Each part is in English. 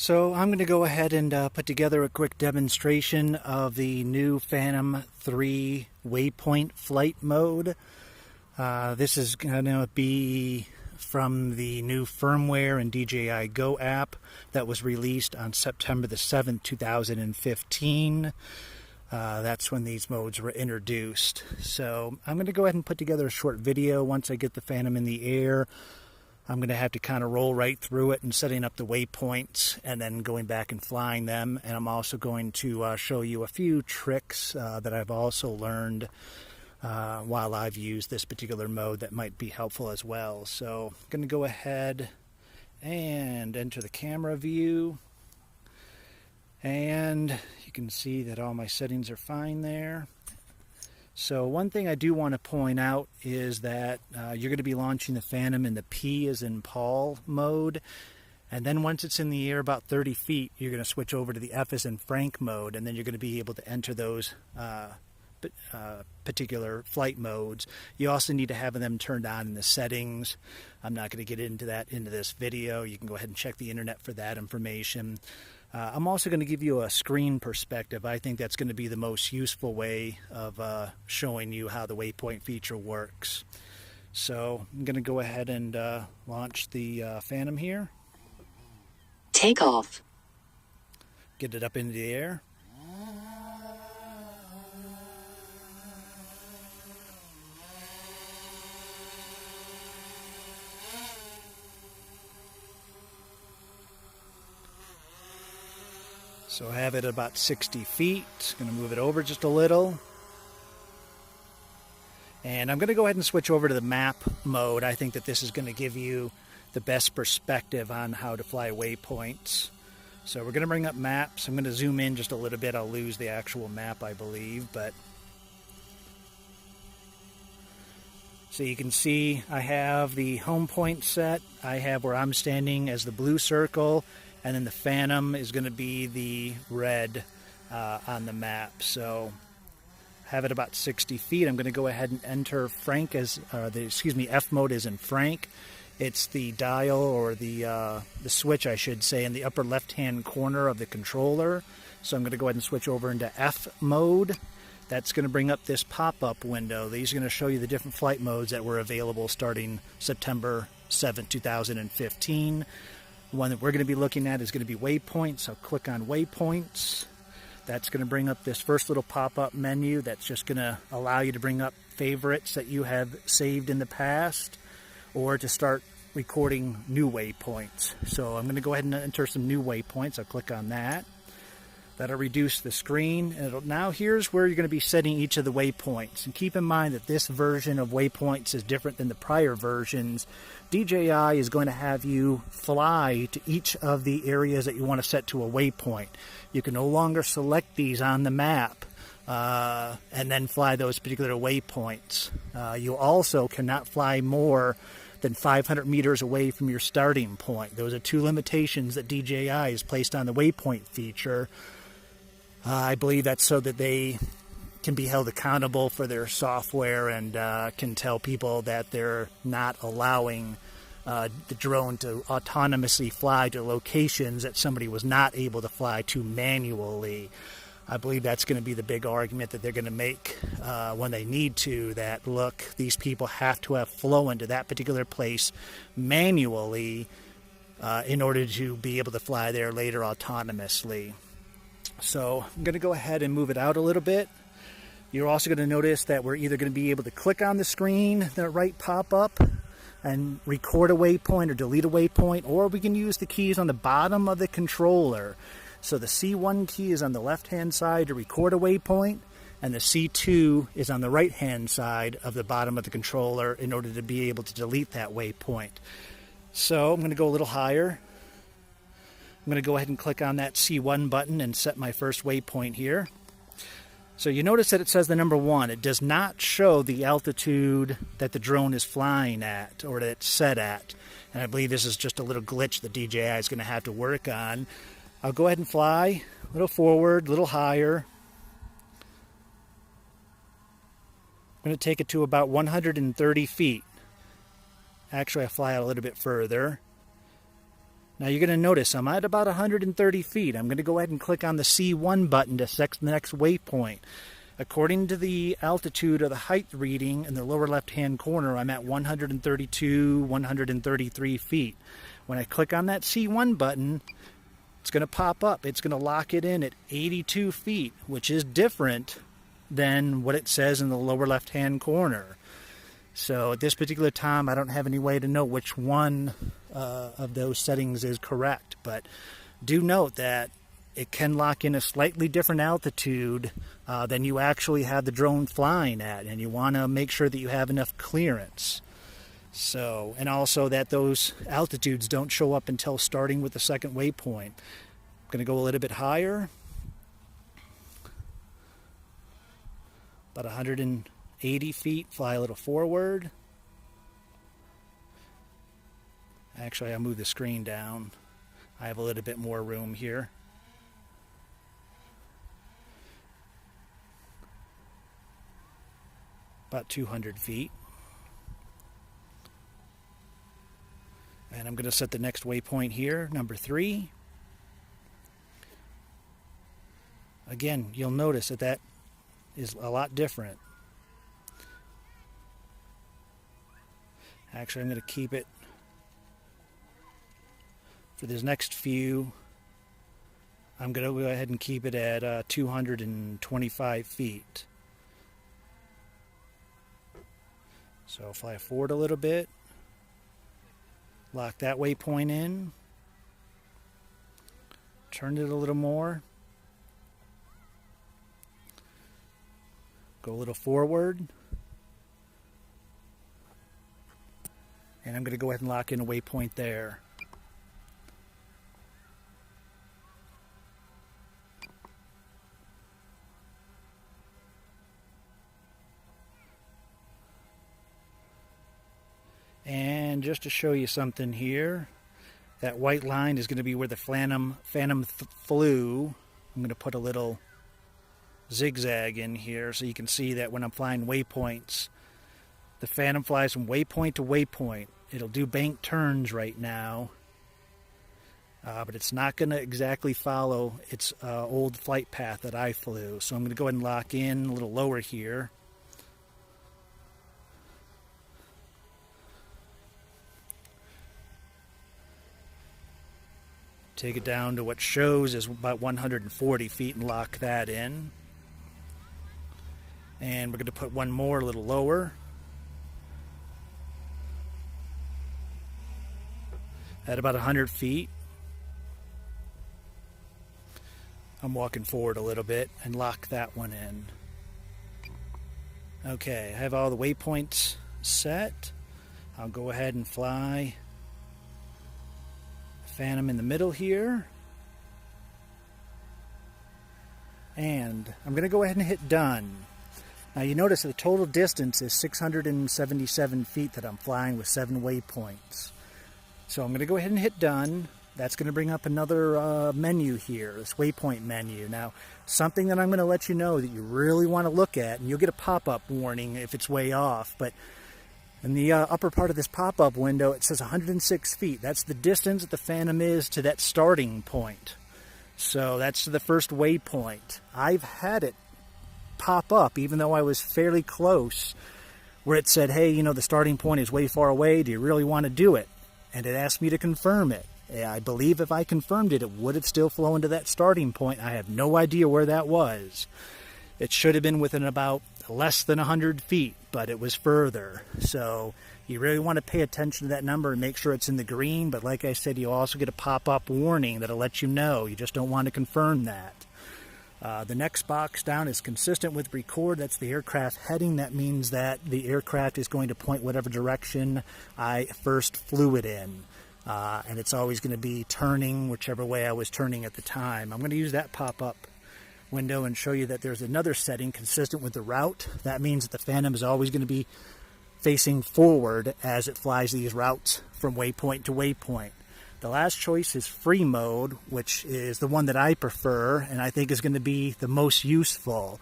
So I'm going to go ahead and put together a quick demonstration of the new Phantom 3 Waypoint flight mode. This is going to be from the new firmware and DJI Go app that was released on September the 7th, 2015. That's when these modes were introduced. So I'm going to go ahead and put together a short video once I get the Phantom in the air. I'm going to have to kind of roll right through it and setting up the waypoints and then going back and flying them. And I'm also going to show you a few tricks that I've also learned while I've used this particular mode that might be helpful as well. So I'm going to go ahead and enter the camera view. And you can see that all my settings are fine there. So one thing I do want to point out is that you're going to be launching the Phantom in the P as in Paul mode. And then once it's in the air about 30 feet, you're going to switch over to the F as in Frank mode. And then you're going to be able to enter those particular flight modes. You also need to have them turned on in the settings. I'm not going to get into that into this video. You can go ahead and check the internet for that information. I'm also going to give you a screen perspective. I think that's going to be the most useful way of showing you how the waypoint feature works. So I'm going to go ahead and launch the Phantom here. Take off. Get it up into the air. So I have it at about 60 feet. Going to move it over just a little. And I'm going to go ahead and switch over to the map mode. I think that this is going to give you the best perspective on how to fly waypoints. So we're going to bring up maps. I'm going to zoom in just a little bit. I'll lose the actual map, I believe. But so you can see I have the home point set. I have where I'm standing as the blue circle. And then the Phantom is going to be the red on the map. So have it about 60 feet. I'm going to go ahead and enter Frank as F mode is in Frank. It's the dial or the switch, I should say, in the upper left-hand corner of the controller. So I'm going to go ahead and switch over into F mode. That's going to bring up this pop-up window. These are going to show you the different flight modes that were available starting September 7th, 2015. The one that we're going to be looking at is going to be Waypoints. I'll click on Waypoints. That's going to bring up this first little pop-up menu that's just going to allow you to bring up favorites that you have saved in the past or to start recording new waypoints. So I'm going to go ahead and enter some new waypoints. I'll click on that. That'll reduce the screen. And now here's where you're going to be setting each of the waypoints. And keep in mind that this version of Waypoints is different than the prior versions. DJI is going to have you fly to each of the areas that you want to set to a waypoint. You can no longer select these on the map and then fly those particular waypoints. You also cannot fly more than 500 meters away from your starting point. Those are two limitations that DJI has placed on the waypoint feature. I believe that's so that they can be held accountable for their software and can tell people that they're not allowing the drone to autonomously fly to locations that somebody was not able to fly to manually. I believe that's going to be the big argument that they're going to make when they need to, that, look, these people have to have flown to that particular place manually in order to be able to fly there later autonomously. So I'm going to go ahead and move it out a little bit. You're also going to notice that we're either going to be able to click on the screen, the right pop-up, and record a waypoint or delete a waypoint, or we can use the keys on the bottom of the controller. So the C1 key is on the left-hand side to record a waypoint, and the C2 is on the right-hand side of the bottom of the controller in order to be able to delete that waypoint. So I'm going to go a little higher. I'm going to go ahead and click on that C1 button and set my first waypoint here. So you notice that it says the number 1. It does not show the altitude that the drone is flying at or that it's set at. And I believe this is just a little glitch that DJI is going to have to work on. I'll go ahead and fly a little forward, a little higher. I'm going to take it to about 130 feet. Actually, I fly out a little bit further. Now you're going to notice I'm at about 130 feet. I'm going to go ahead and click on the C1 button to set the next waypoint. According to the altitude or the height reading in the lower left-hand corner, I'm at 132, 133 feet. When I click on that C1 button, it's going to pop up. It's going to lock it in at 82 feet, which is different than what it says in the lower left-hand corner. So at this particular time, I don't have any way to know which one of those settings is correct. But do note that it can lock in a slightly different altitude than you actually have the drone flying at. And you want to make sure that you have enough clearance. So, and also that those altitudes don't show up until starting with the second waypoint. I'm going to go a little bit higher. About 180 feet, fly a little forward. Actually, I'll move the screen down. I have a little bit more room here. About 200 feet. And I'm going to set the next waypoint here, number 3. Again, you'll notice that that is a lot different. Actually, I'm going to keep it for this next few. I'm going to go ahead and keep it at 225 feet. So fly forward a little bit. Lock that waypoint in. Turn it a little more. Go a little forward. And I'm going to go ahead and lock in a waypoint there. And just to show you something here, that white line is going to be where the Phantom flew. I'm going to put a little zigzag in here so you can see that when I'm flying waypoints, the Phantom flies from waypoint to waypoint. It'll do bank turns right now, but it's not going to exactly follow its old flight path that I flew. So I'm going to go ahead and lock in a little lower here. Take it down to what shows is about 140 feet and lock that in. And we're going to put one more a little lower. At about 100 feet. I'm walking forward a little bit and lock that one in. Okay, I have all the waypoints set. I'll go ahead and fly Phantom in the middle here. And I'm going to go ahead and hit done. Now you notice the total distance is 677 feet that I'm flying with 7 waypoints. So I'm going to go ahead and hit done. That's going to bring up another menu here, this waypoint menu. Now, something that I'm going to let you know that you really want to look at, and you'll get a pop-up warning if it's way off, but in the upper part of this pop-up window, it says 106 feet. That's the distance that the Phantom is to that starting point. So that's the first waypoint. I've had it pop up, even though I was fairly close, where it said, hey, you know, the starting point is way far away. Do you really want to do it? And it asked me to confirm it. I believe if I confirmed it, it would have still flown to that starting point. I have no idea where that was. It should have been within about less than 100 feet, but it was further. So you really want to pay attention to that number and make sure it's in the green. But like I said, you also get a pop-up warning that'll let you know. You just don't want to confirm that. The next box down is consistent with record. That's the aircraft heading. That means that the aircraft is going to point whatever direction I first flew it in. And it's always going to be turning whichever way I was turning at the time. I'm going to use that pop-up window and show you that there's another setting consistent with the route. That means that the Phantom is always going to be facing forward as it flies these routes from waypoint to waypoint. The last choice is free mode, which is the one that I prefer and I think is going to be the most useful.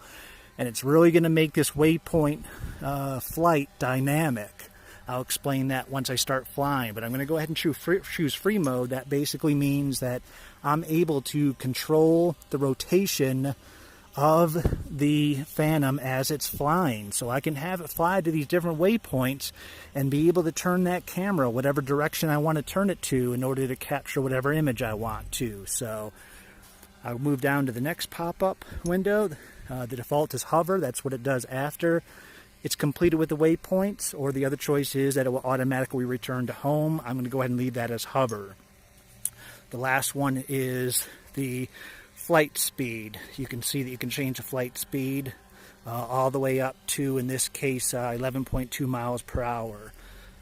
And it's really going to make this waypoint flight dynamic. I'll explain that once I start flying, but I'm going to go ahead and choose free mode. That basically means that I'm able to control the rotation of the Phantom as it's flying. So I can have it fly to these different waypoints and be able to turn that camera whatever direction I want to turn it to in order to capture whatever image I want to. So I'll move down to the next pop-up window. The default is hover. That's what it does after it's completed with the waypoints, or the other choice is that it will automatically return to home. I'm going to go ahead and leave that as hover. The last one is the flight speed. You can see that you can change the flight speed all the way up to, in this case, 11.2 miles per hour,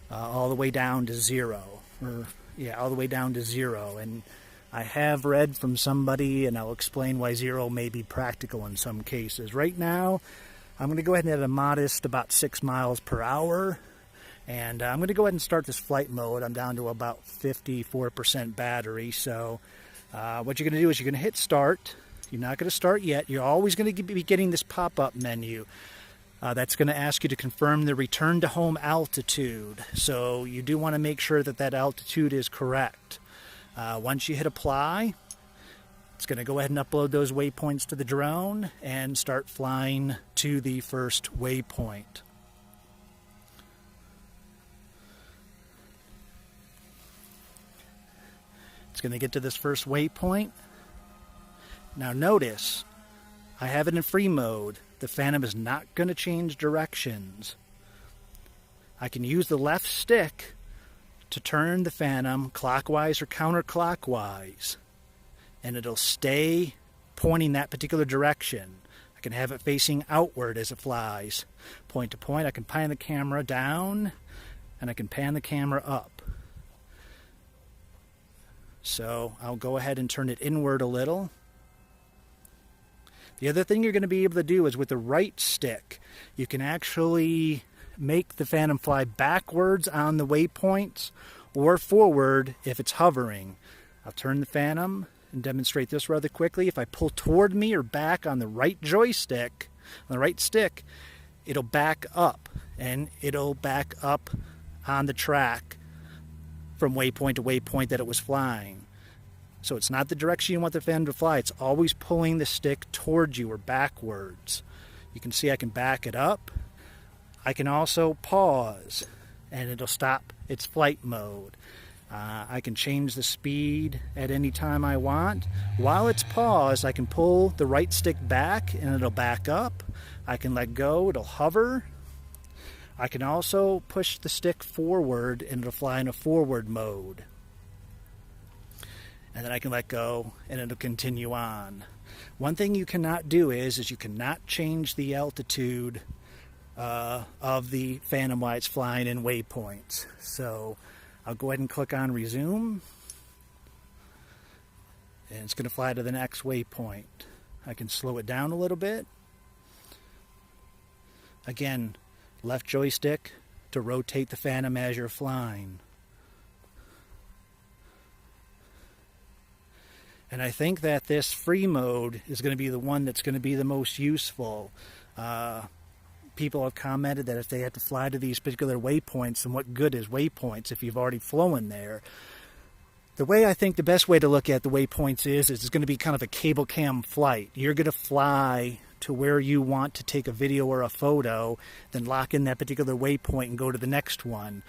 all the way down to zero. All the way down to zero. And I have read from somebody, and I'll explain why zero may be practical in some cases. Right now, I'm going to go ahead and add a modest about 6 miles per hour. And I'm going to go ahead and start this flight mode. I'm down to about 54% battery. So what you're going to do is you're going to hit start. You're not going to start yet. You're always going to be getting this pop-up menu. That's going to ask you to confirm the return to home altitude. So you do want to make sure that that altitude is correct. Once you hit apply, it's going to go ahead and upload those waypoints to the drone and start flying to the first waypoint. It's going to get to this first waypoint. Now notice, I have it in free mode. The Phantom is not going to change directions. I can use the left stick to turn the Phantom clockwise or counterclockwise, and it'll stay pointing that particular direction. I can have it facing outward as it flies. Point to point, I can pan the camera down, and I can pan the camera up. So I'll go ahead and turn it inward a little. The other thing you're going to be able to do is with the right stick, you can actually make the Phantom fly backwards on the waypoints or forward if it's hovering. I'll turn the Phantom and demonstrate this rather quickly. If I pull toward me or back on the right joystick, on the right stick, it'll back up, and it'll back up on the track from waypoint to waypoint that it was flying. So it's not the direction you want the Phantom to fly. It's always pulling the stick towards you or backwards. You can see I can back it up. I can also pause, and it'll stop its flight mode. I can change the speed at any time I want. While it's paused, I can pull the right stick back, and it'll back up. I can let go, it'll hover. I can also push the stick forward, and it'll fly in a forward mode. And then I can let go, and it'll continue on. One thing you cannot do is you cannot change the altitude of the Phantom while it's flying in waypoints. So I'll go ahead and click on resume, and it's going to fly to the next waypoint. I can slow it down a little bit. Again, left joystick to rotate the Phantom as you're flying. And I think that this free mode is going to be the one that's going to be the most useful. People have commented that if they have to fly to these particular waypoints, and what good is waypoints if you've already flown there? The way I think the best way to look at the waypoints is it's going to be kind of a cable cam flight. You're going to fly to where you want to take a video or a photo, then lock in that particular waypoint and go to the next one.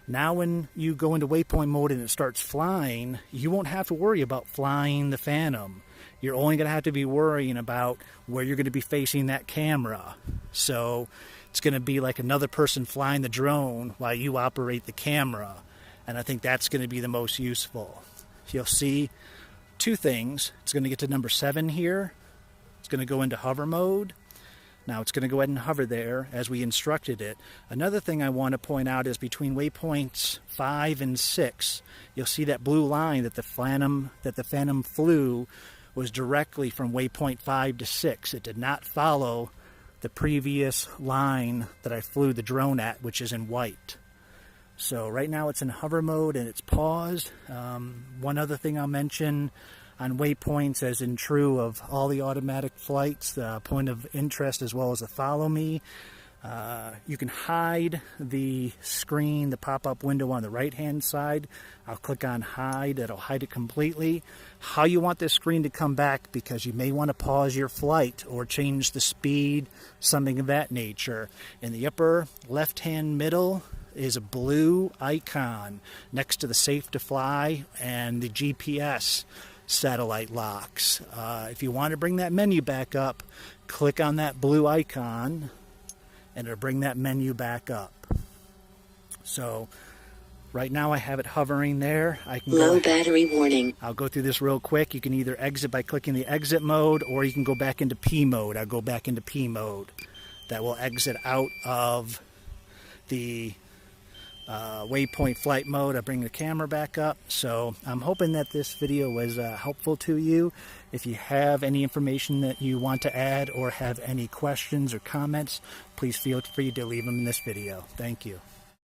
Now when you go into waypoint mode and it starts flying, you won't have to worry about flying the Phantom. You're only going to have to be worrying about where you're going to be facing that camera. So it's going to be like another person flying the drone while you operate the camera. And I think that's going to be the most useful. You'll see two things. It's going to get to number 7 here. It's going to go into hover mode. Now it's going to go ahead and hover there as we instructed it. Another thing I want to point out is between waypoints 5 and 6, you'll see that blue line that the Phantom flew was directly from waypoint 5 to 6. It did not follow the previous line that I flew the drone at, which is in white. So right now it's in hover mode and it's paused. One other thing I'll mention on waypoints, as in true of all the automatic flights, the point of interest as well as the follow me, You can hide the screen, the pop-up window on the right-hand side. I'll click on hide. It'll hide it completely. How you want this screen to come back, because you may want to pause your flight or change the speed, something of that nature. In the upper left-hand middle is a blue icon next to the safe to fly and the GPS satellite locks. If you want to bring that menu back up, click on that blue icon and it'll bring that menu back up. So right now I have it hovering there. I can Low battery warning. I'll go through this real quick. You can either exit by clicking the exit mode, or you can go back into P mode. I'll go back into P mode. That will exit out of the waypoint flight mode. I bring the camera back up. So I'm hoping that this video was helpful to you. If you have any information that you want to add or have any questions or comments, please feel free to leave them in this video. Thank you.